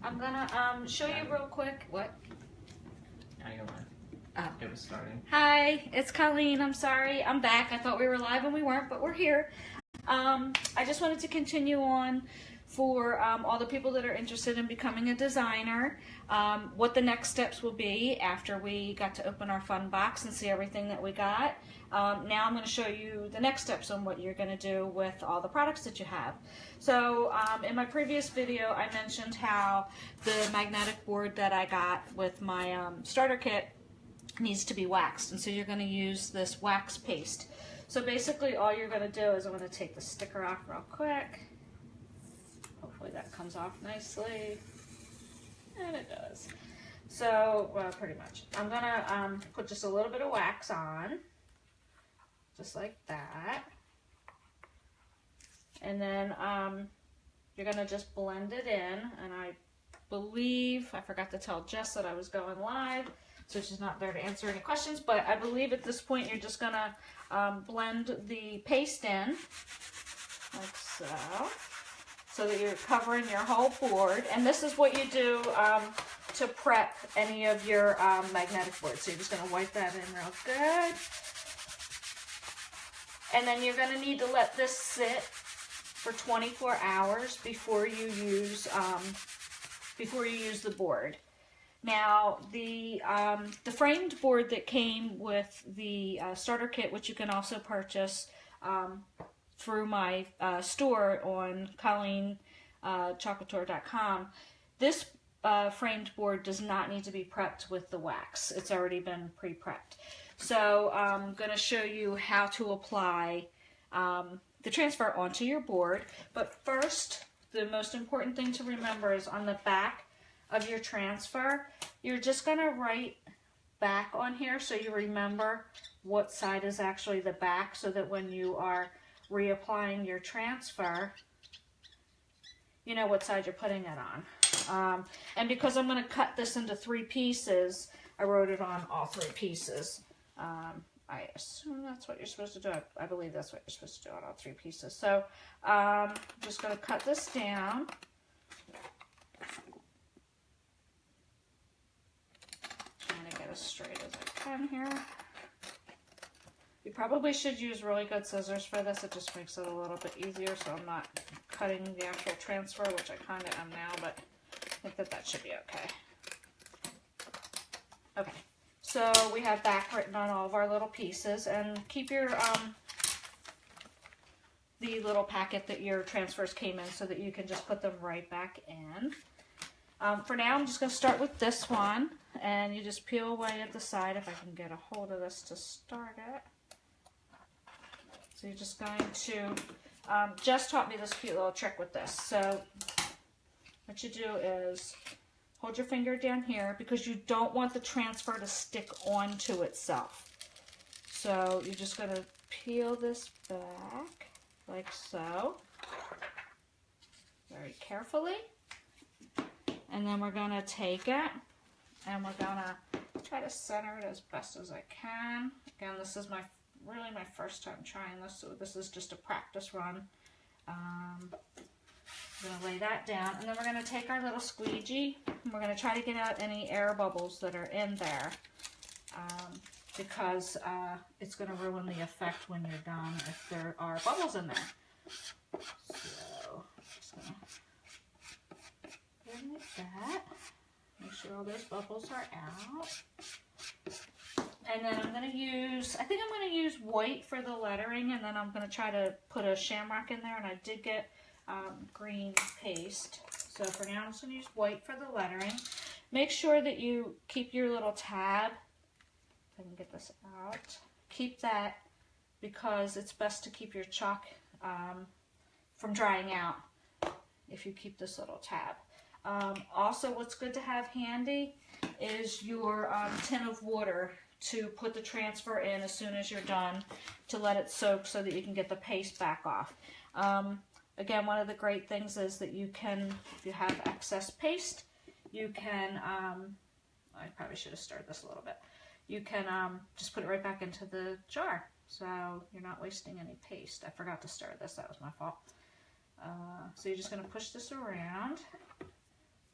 I'm gonna show you real quick. What? Now you're live. Oh. It was starting. Hi, it's Colleen. I'm sorry. I'm back. I thought we were live and we weren't, but we're here. I just wanted to continue on for all the people that are interested in becoming a designer, what the next steps will be after we got to open our fun box and see everything that we got. Now I'm going to show you the next steps on what you're going to do with all the products that you have. So in my previous video I mentioned how the magnetic board that I got with my starter kit needs to be waxed, and so you're going to use this wax paste. So basically all you're going to do is I'm going to take the sticker off real quick. Hopefully that comes off nicely, and it does. So pretty much I'm going to put just a little bit of wax on, just like that, and then you're going to just blend it in. And I believe I forgot to tell Jess that I was going live, so she's not there to answer any questions, but I believe at this point you're just going to blend the paste in, like so that you're covering your whole board. And this is what you do to prep any of your magnetic boards. So you're just going to wipe that in real good. And then you're going to need to let this sit for 24 hours before you use the board. Now, the framed board that came with the starter kit, which you can also purchase through my store on Couture.com, this framed board does not need to be prepped with the wax. It's already been pre-prepped. So I'm going to show you how to apply the transfer onto your board. But first, the most important thing to remember is on the back of your transfer, you're just going to write back on here so you remember what side is actually the back, so that when you are reapplying your transfer, you know what side you're putting it on. And because I'm going to cut this into 3 pieces, I wrote it on all 3 pieces. I assume that's what you're supposed to do. I believe that's what you're supposed to do on all 3 pieces. So I'm just going to cut this down. Trying to get as straight as I can here. You probably should use really good scissors for this. It just makes it a little bit easier, so I'm not cutting the actual transfer, which I kind of am now, but I think that should be okay. Okay, so we have back written on all of our little pieces, and keep your the little packet that your transfers came in so that you can just put them right back in. For now, I'm just going to start with this one, and you just peel away at the side if I can get a hold of this to start it. So you're just going to, Jess taught me this cute little trick with this. So what you do is hold your finger down here, because you don't want the transfer to stick onto itself. So you're just going to peel this back like so, very carefully. And then we're going to take it and we're going to try to center it as best as I can. Again, this is really my first time trying this, so this is just a practice run. I'm going to lay that down, and then we're going to take our little squeegee and we're going to try to get out any air bubbles that are in there, because it's going to ruin the effect when you're done if there are bubbles in there. So just going to like that. Make sure all those bubbles are out. And then I'm going to use, I think I'm going to use white for the lettering, and then I'm going to try to put a shamrock in there, and I did get green paste. So for now I'm just going to use white for the lettering. Make sure that you keep your little tab, if I can get this out, keep that, because it's best to keep your chalk from drying out if you keep this little tab. Also, what's good to have handy is your tin of water to put the transfer in as soon as you're done, to let it soak so that you can get the paste back off. Again, one of the great things is that you can, if you have excess paste, you can, I probably should have stirred this a little bit, you can just put it right back into the jar, so you're not wasting any paste. I forgot to stir this, that was my fault. So you're just going to push this around,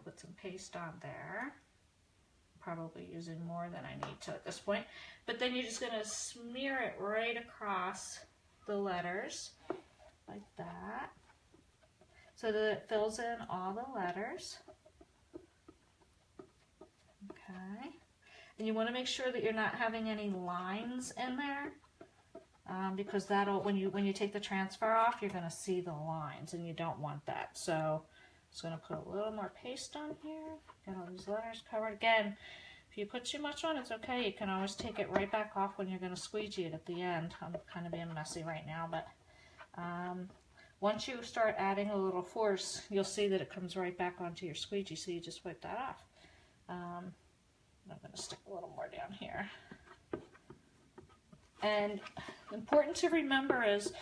put put some paste on there. Probably using more than I need to at this point. But then you're just going to smear it right across the letters like that so that it fills in all the letters. Okay. And you want to make sure that you're not having any lines in there. Because that'll, when you take the transfer off, you're going to see the lines, and you don't want that. So I'm just going to put a little more paste on here. Get all these letters covered. Again, if you put too much on, it's okay. You can always take it right back off when you're going to squeegee it at the end. I'm kind of being messy right now, but once you start adding a little force, you'll see that it comes right back onto your squeegee, so you just wipe that off. I'm going to stick a little more down here. And important to remember is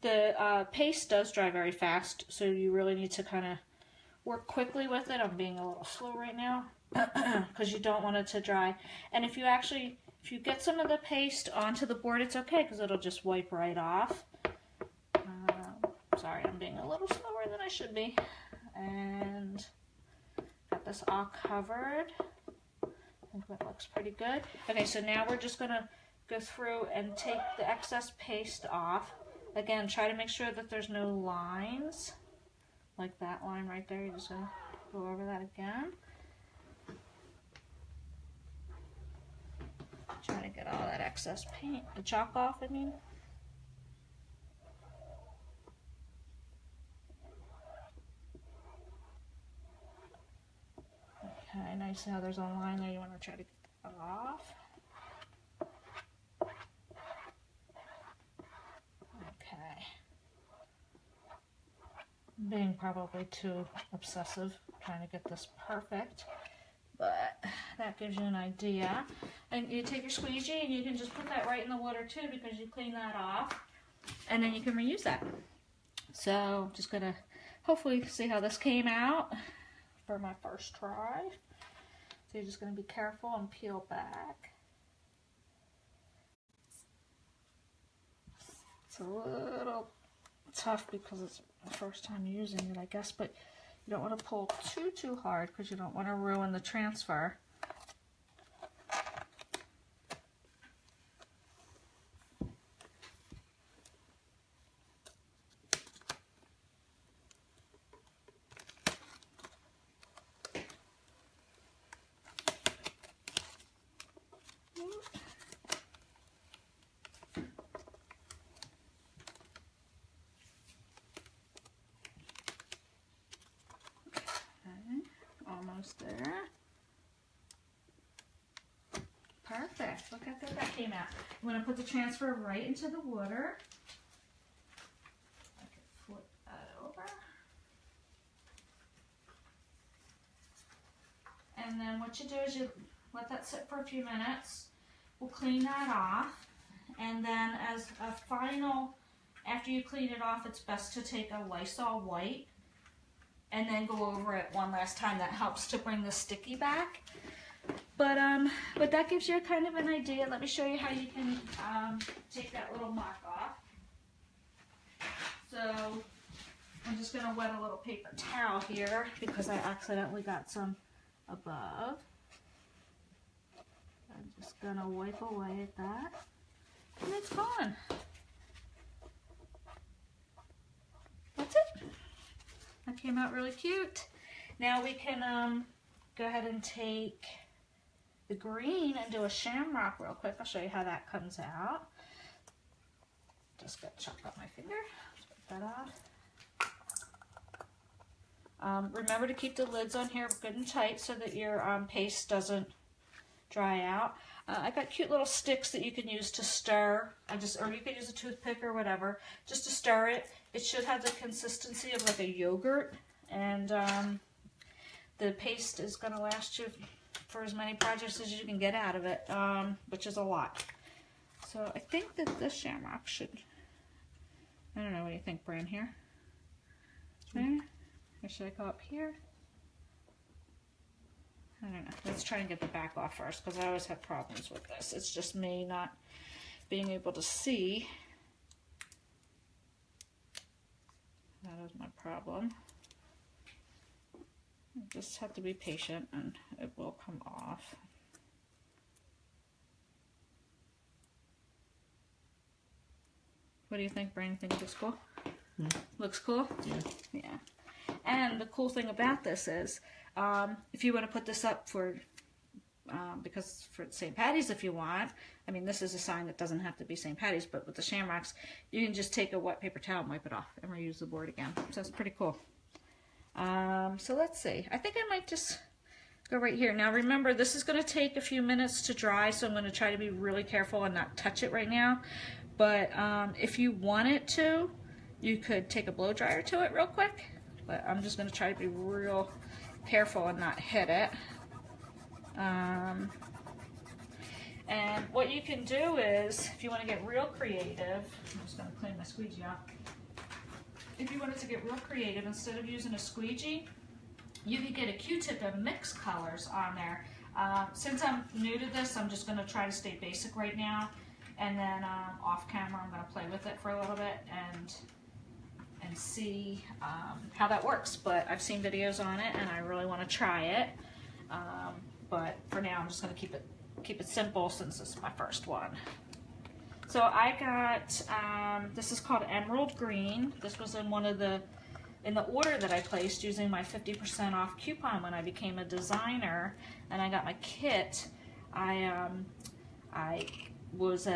the paste does dry very fast, so you really need to kind of work quickly with it. I'm being a little slow right now because you don't want it to dry. And if you get some of the paste onto the board, it's okay because it'll just wipe right off. Sorry, I'm being a little slower than I should be. And got this all covered. I think that looks pretty good. Okay, so now we're just going to go through and take the excess paste off. Again, try to make sure that there's no lines, like that line right there. You're just going to go over that again. Try to get all that excess paint, the chalk off, I mean. Okay, now you see how there's a line there. You want to try to get that off. Okay. Being probably too obsessive, trying to get this perfect, but that gives you an idea. And you take your squeegee and you can just put that right in the water too, because you clean that off, and then you can reuse that. So just gonna hopefully see how this came out for my first try. So you're just gonna be careful and peel back. It's a little tough because it's the first time using it, I guess, but you don't want to pull too hard because you don't want to ruin the transfer. Almost there. Perfect. Look how good that came out. I'm going to put the transfer right into the water. I can flip that over. And then what you do is you let that sit for a few minutes. We'll clean that off. And then as a final, after you clean it off, it's best to take a Lysol wipe and then go over it one last time. That helps to bring the sticky back. But that gives you kind of an idea. Let me show you how you can take that little mark off. So I'm just going to wet a little paper towel here because I accidentally got some above. I'm just going to wipe away at that. And it's gone. That's it. That came out really cute. Now we can go ahead and take the green and do a shamrock real quick. I'll show you how that comes out. Just got chopped up my finger. Put that off. Remember to keep the lids on here good and tight so that your paste doesn't dry out. I got cute little sticks that you can use to stir. Or you can use a toothpick or whatever, just to stir it. It should have the consistency of like a yogurt, and the paste is going to last you for as many projects as you can get out of it, which is a lot. So I think that this shamrock should, I don't know, what do you think, Bran, here? There? Or should I go up here? I don't know. Let's try and get the back off first, because I always have problems with this. It's just me not being able to see. That is my problem. You just have to be patient and it will come off. What do you think, Brian? Think it looks cool? Looks cool? Yeah. Yeah. And the cool thing about this is, if you want to put this up for, because for St. Patty's if you want, I mean this is a sign that doesn't have to be St. Patty's, but with the shamrocks, you can just take a wet paper towel and wipe it off and reuse the board again. So it's pretty cool. So let's see. I think I might just go right here. Now remember, this is going to take a few minutes to dry, so I'm going to try to be really careful and not touch it right now. But if you wanted to, you could take a blow dryer to it real quick. But I'm just going to try to be real careful and not hit it. And what you can do is, if you want to get real creative, I'm just going to clean my squeegee off. If you wanted to get real creative, instead of using a squeegee, you could get a Q-tip and mix colors on there. Since I'm new to this, I'm just going to try to stay basic right now. And then off camera, I'm going to play with it for a little bit and see how that works. But I've seen videos on it, and I really want to try it. But for now, I'm just going to keep it simple since this is my first one. So I got this is called Emerald Green. This was in in the order that I placed using my 50% off coupon when I became a designer, and I got my kit. I was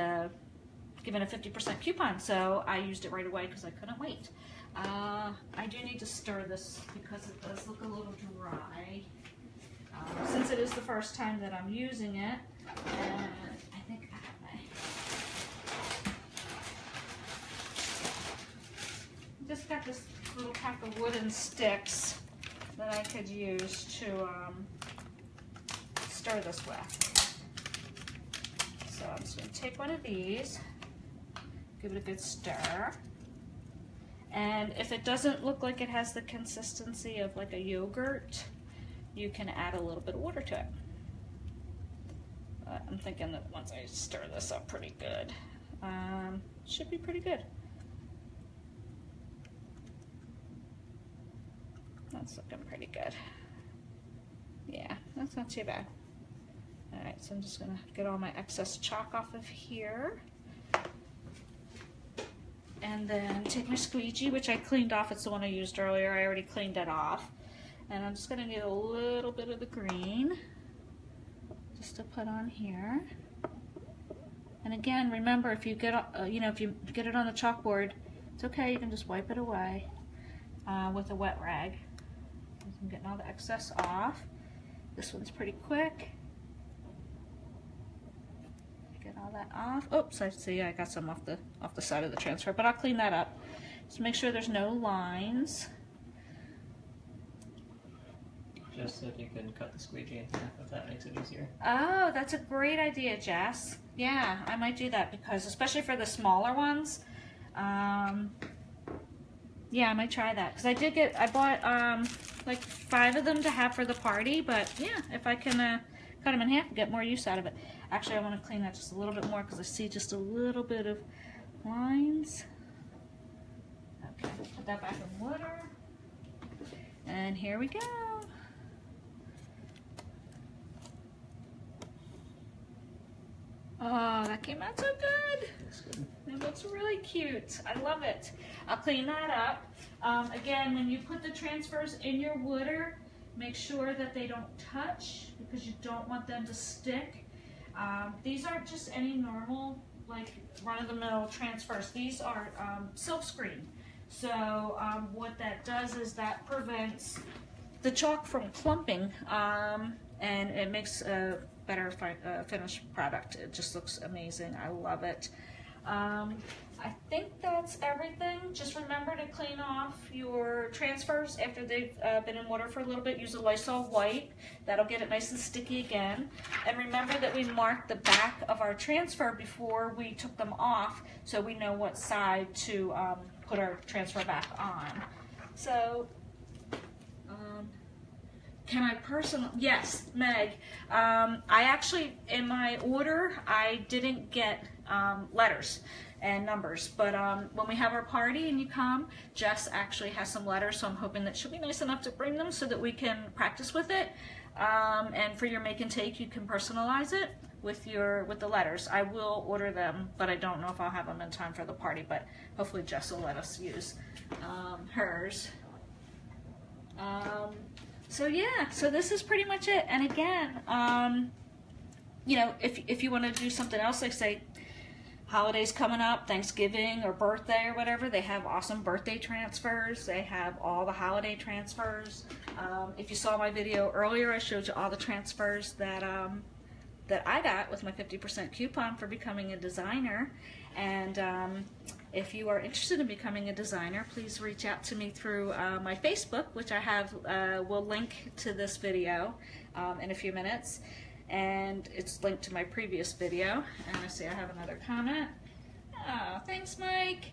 given a 50% coupon, so I used it right away because I couldn't wait. I do need to stir this because it does look a little dry. Since it is the first time that I'm using it, and I think I have my... just got this little pack of wooden sticks that I could use to stir this with. So I'm just going to take one of these, give it a good stir, and if it doesn't look like it has the consistency of like a yogurt, you can add a little bit of water to it. I'm thinking that once I stir this up pretty good, should be pretty good. That's looking pretty good. Yeah, that's not too bad. Alright, so I'm just going to get all my excess chalk off of here. And then take my squeegee, which I cleaned off. It's the one I used earlier. I already cleaned it off. And I'm just going to get a little bit of the green just to put on here. And again, remember, if you get if you get it on the chalkboard, it's okay. You can just wipe it away with a wet rag. I'm getting all the excess off. This one's pretty quick. Get all that off. Oops, I see I got some off the side of the transfer, but I'll clean that up. Just make sure there's no lines. Just if you can cut the squeegee in half, if that makes it easier. Oh, that's a great idea, Jess. Yeah, I might do that because, especially for the smaller ones, yeah, I might try that. Because I bought like 5 of them to have for the party, but yeah, if I can cut them in half and get more use out of it. Actually, I want to clean that just a little bit more because I see just a little bit of lines. Okay, put that back in water. And here we go. Oh, that came out so good. Looks good. It looks really cute. I love it. I'll clean that up. Again, when you put the transfers in your wooder, make sure that they don't touch because you don't want them to stick. These aren't just any normal, like run-of-the-mill transfers. These are silkscreen. So what that does is that prevents the chalk from clumping, and it makes a better finished product. It just looks amazing. I love it. I think that's everything. Just remember to clean off your transfers after they've been in water for a little bit. Use a Lysol wipe. That'll get it nice and sticky again. And remember that we marked the back of our transfer before we took them off, so we know what side to put our transfer back on. So Can I yes, Meg. I actually, in my order, I didn't get letters and numbers, but when we have our party and you come, Jess actually has some letters, so I'm hoping that she'll be nice enough to bring them so that we can practice with it. And for your make and take, you can personalize it with the letters. I will order them, but I don't know if I'll have them in time for the party, but hopefully Jess will let us use hers. So yeah, so this is pretty much it. And again, you know, if you want to do something else, like say holidays coming up, Thanksgiving or birthday or whatever, they have awesome birthday transfers. They have all the holiday transfers. If you saw my video earlier, I showed you all the transfers that that I got with my 50% coupon for becoming a designer. And if you are interested in becoming a designer, please reach out to me through my Facebook, which I have will link to this video in a few minutes. And it's linked to my previous video. And I see I have another comment. Oh, thanks, Mike.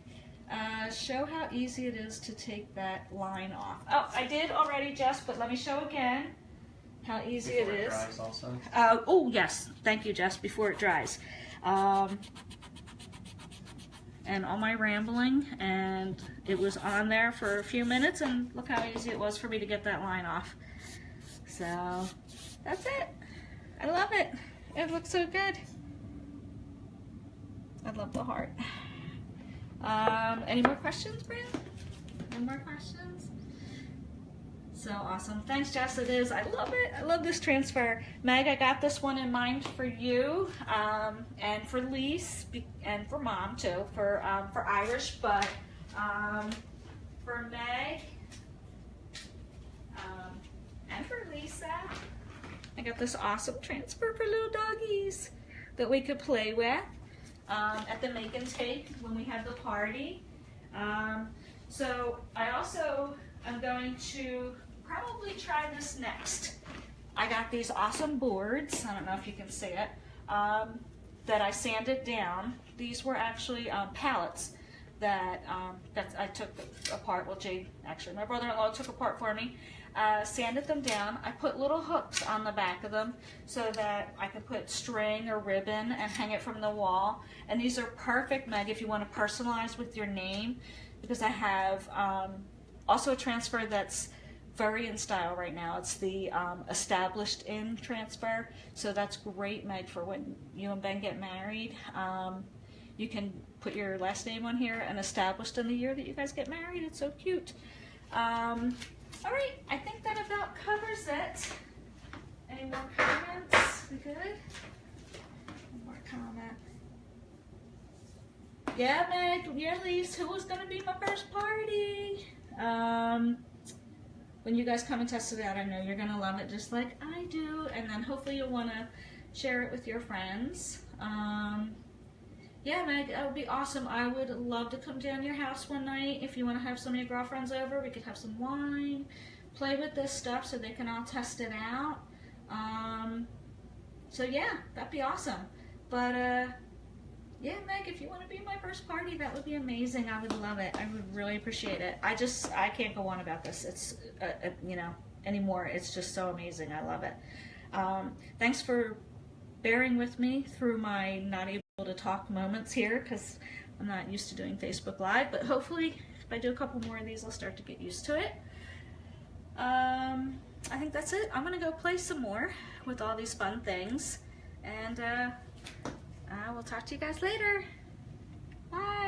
Show how easy it is to take that line off. Oh, I did already, Jess, but let me show again how easy it is. Before it dries also. Oh, yes. Thank you, Jess. Before it dries. And all my rambling, and it was on there for a few minutes, and look how easy it was for me to get that line off. So, that's it. I love it. It looks so good. I love the heart. Any more questions, Bryn? Any more questions? So awesome. Thanks, Jess. It is. I love it. I love this transfer. Meg, I got this one in mind for you, and for Lise, and for Mom too, for Irish, but for Meg, and for Lisa, I got this awesome transfer for little doggies that we could play with at the make and take when we had the party. So I also am going to probably try this next. I got these awesome boards, I don't know if you can see it, that I sanded down. These were actually pallets that I took apart. Well, Jade, actually, my brother-in-law took apart for me. Sanded them down. I put little hooks on the back of them so that I could put string or ribbon and hang it from the wall. And these are perfect, Meg, if you want to personalize with your name, because I have also a transfer that's very in style right now. It's the established in transfer, so that's great, Meg, for when you and Ben get married. You can put your last name on here and established in the year that you guys get married. It's so cute. All right, I think that about covers it. Any more comments? We good? One more comment. Yeah, Meg, yeah, Lise, who was gonna be my first party? When you guys come and test it out, I know you're gonna love it just like I do, and then hopefully you'll wanna share it with your friends. Yeah, Meg, that would be awesome. I would love to come down to your house one night. If you want to have some of your girlfriends over, we could have some wine, play with this stuff so they can all test it out. So yeah, that'd be awesome. But yeah, Meg, if you want to be my first party, that would be amazing. I would love it. I would really appreciate it. I can't go on about this. It's, you know, anymore. It's just so amazing. I love it. Thanks for bearing with me through my not able to talk moments here, because I'm not used to doing Facebook Live, but hopefully if I do a couple more of these, I'll start to get used to it. I think that's it. I'm gonna go play some more with all these fun things, and I will talk to you guys later. Bye.